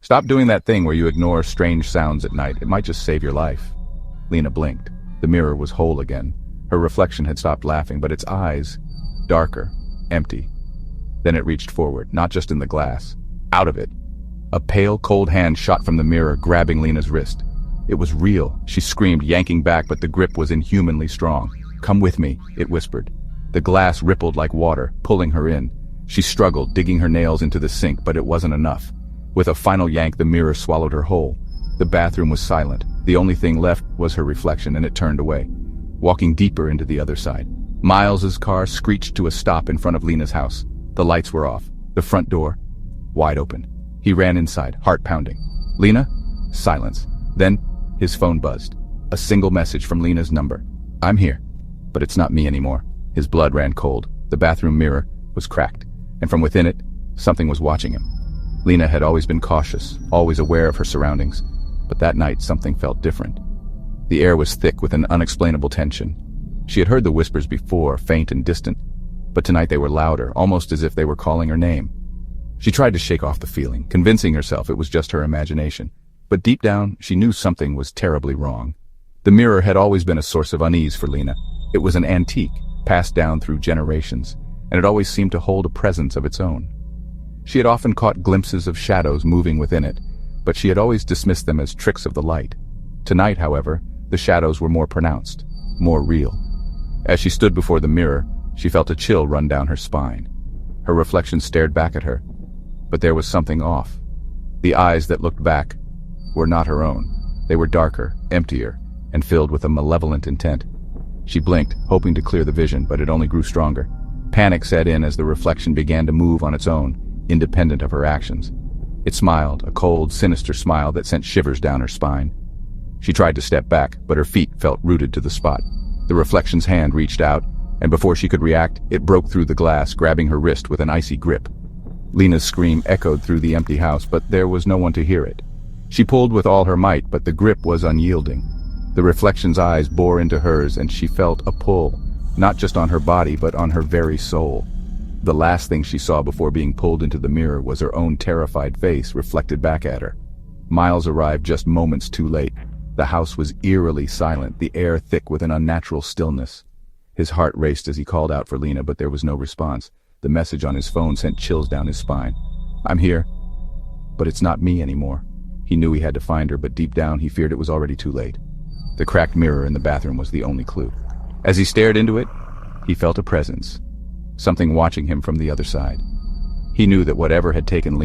Stop doing that thing where you ignore strange sounds at night. It might just save your life. Lena blinked. The mirror was whole again. Her reflection had stopped laughing, but its eyes, darker, empty. Then it reached forward, not just in the glass, out of it. A pale, cold hand shot from the mirror, grabbing Lena's wrist. It was real. She screamed, yanking back, but the grip was inhumanly strong. "Come with me," it whispered. The glass rippled like water, pulling her in. She struggled, digging her nails into the sink, but it wasn't enough. With a final yank, the mirror swallowed her whole. The bathroom was silent. The only thing left was her reflection, and it turned away, walking deeper into the other side. Miles's car screeched to a stop in front of Lena's house. The lights were off. The front door, wide open. He ran inside, heart pounding. "Lena?" Silence. Then, his phone buzzed. A single message from Lena's number. "I'm here, but it's not me anymore." His blood ran cold. The bathroom mirror was cracked, and from within it, something was watching him. Lena had always been cautious, always aware of her surroundings, but that night something felt different. The air was thick with an unexplainable tension. She had heard the whispers before, faint and distant, but tonight they were louder, almost as if they were calling her name. She tried to shake off the feeling, convincing herself it was just her imagination, but deep down she knew something was terribly wrong. The mirror had always been a source of unease for Lena. It was an antique, passed down through generations, and it always seemed to hold a presence of its own. She had often caught glimpses of shadows moving within it, but she had always dismissed them as tricks of the light. Tonight, however, the shadows were more pronounced, more real. As she stood before the mirror, she felt a chill run down her spine. Her reflection stared back at her, but there was something off. The eyes that looked back were not her own. They were darker, emptier, and filled with a malevolent intent. She blinked, hoping to clear the vision, but it only grew stronger. Panic set in as the reflection began to move on its own, independent of her actions. It smiled, a cold, sinister smile that sent shivers down her spine. She tried to step back, but her feet felt rooted to the spot. The reflection's hand reached out, and before she could react, it broke through the glass, grabbing her wrist with an icy grip. Lena's scream echoed through the empty house, but there was no one to hear it. She pulled with all her might, but the grip was unyielding. The reflection's eyes bore into hers, and she felt a pull, not just on her body, but on her very soul. The last thing she saw before being pulled into the mirror was her own terrified face reflected back at her. Miles arrived just moments too late. The house was eerily silent, the air thick with an unnatural stillness. His heart raced as he called out for Lena, but there was no response. The message on his phone sent chills down his spine. "I'm here, but it's not me anymore." He knew he had to find her, but deep down he feared it was already too late. The cracked mirror in the bathroom was the only clue. As he stared into it, he felt a presence, something watching him from the other side. He knew that whatever had taken Lena